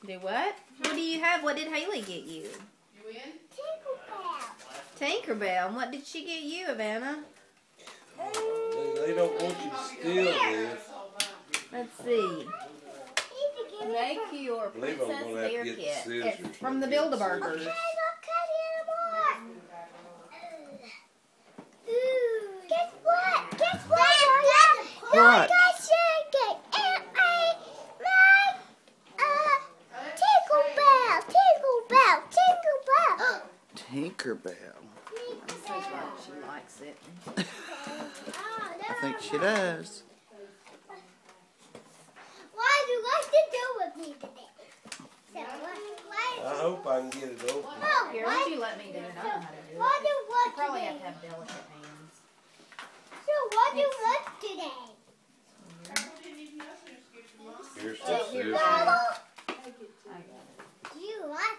Do what? What do you have? What did Haley get you? You win? Tinkerbell. And what did she get you, Havana? They don't want you to steal this. Let's see. Make your Believe I'm princess gonna have bear to get kit. scissors It's from the to get Build-A-Burgers. scissors. Guess what? Guess what? What? Tinkerbell. She likes it. I think she does. What do you like to do with me today? So I hope I can get it open. Here, why don't you let me do it? I know how to do it. What do you want You probably today? have to have delicate hands. So what do you want today? Here's Do some you scissors. want? I got it. Do you want?